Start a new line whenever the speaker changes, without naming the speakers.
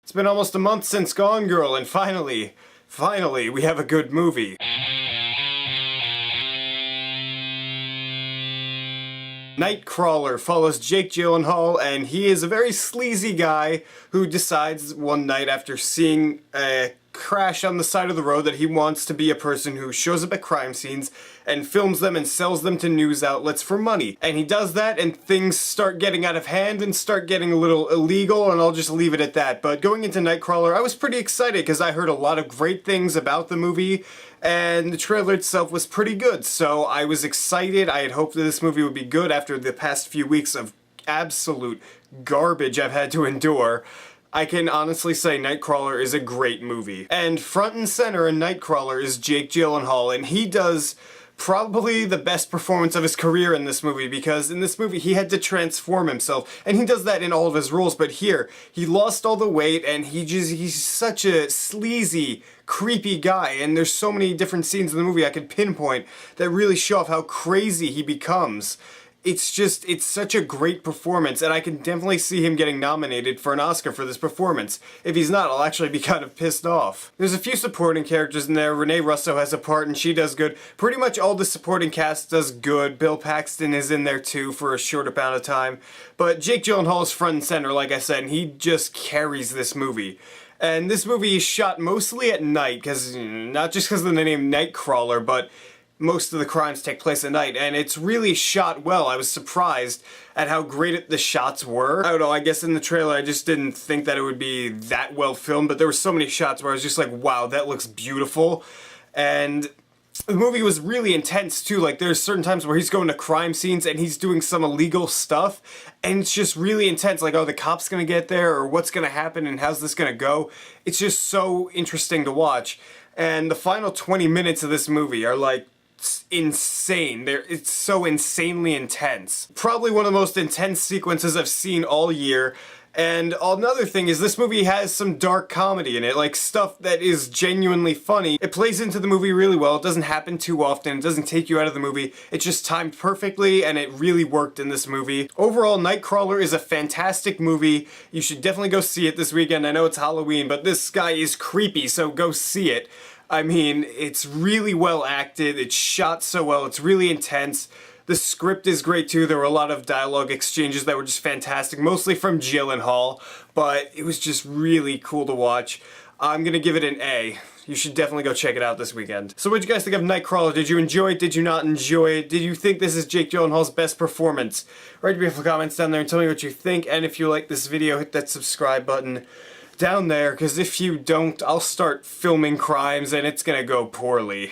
It's been almost a month since Gone Girl, and finally, we have a good movie. Nightcrawler follows Jake Gyllenhaal, and he is a very sleazy guy who decides one night after seeing a crash on the side of the road that he wants to be a person who shows up at crime scenes and films them and sells them to news outlets for money. And he does that, and things start getting out of hand and start getting a little illegal, and I'll just leave it at that. But going into Nightcrawler, I was pretty excited because I heard a lot of great things about the movie, and the trailer itself was pretty good, so I was excited. I had hoped that this movie would be good after the past few weeks of absolute garbage I've had to endure. I can honestly say Nightcrawler is a great movie. And front and center in Nightcrawler is Jake Gyllenhaal, and he does probably the best performance of his career in this movie, because in this movie he had to transform himself, and he does that in all of his roles, but here, he lost all the weight, and he's such a sleazy, creepy guy, and there's so many different scenes in the movie I could pinpoint that really show off how crazy he becomes. It's such a great performance, and I can definitely see him getting nominated for an Oscar for this performance. If he's not, I'll actually be kind of pissed off. There's a few supporting characters in there. Renee Russo has a part, and she does good. Pretty much all the supporting cast does good. Bill Paxton is in there too for a short amount of time. But Jake Gyllenhaal is front and center, like I said, and he just carries this movie. And this movie is shot mostly at night, not just because of the name Nightcrawler, but most of the crimes take place at night, and it's really shot well. I was surprised at how great the shots were. I don't know, I guess in the trailer I just didn't think that it would be that well filmed, but there were so many shots where I was just like, wow, that looks beautiful. And the movie was really intense too. Like, there's certain times where he's going to crime scenes and he's doing some illegal stuff, and it's just really intense. Like, oh, the cop's gonna get there, or what's gonna happen, and how's this gonna go? It's just so interesting to watch. And the final 20 minutes of this movie are like insane. It's so insanely intense. Probably one of the most intense sequences I've seen all year. And another thing is, this movie has some dark comedy in it, like stuff that is genuinely funny. It plays into the movie really well. It doesn't happen too often. It doesn't take you out of the movie. It's just timed perfectly, and it really worked in this movie. Overall, Nightcrawler is a fantastic movie. You should definitely go see it this weekend. I know it's Halloween, but this guy is creepy, so go see it. I mean, it's really well acted, it's shot so well, it's really intense. The script is great too. There were a lot of dialogue exchanges that were just fantastic, mostly from Gyllenhaal, but it was just really cool to watch. I'm gonna give it an A. You should definitely go check it out this weekend. So what did you guys think of Nightcrawler? Did you enjoy it? Did you not enjoy it? Did you think this is Jake Gyllenhaal's best performance? Write beautiful comments down there and tell me what you think, and if you like this video, hit that subscribe button down there, because if you don't, I'll start filming crimes and it's gonna go poorly.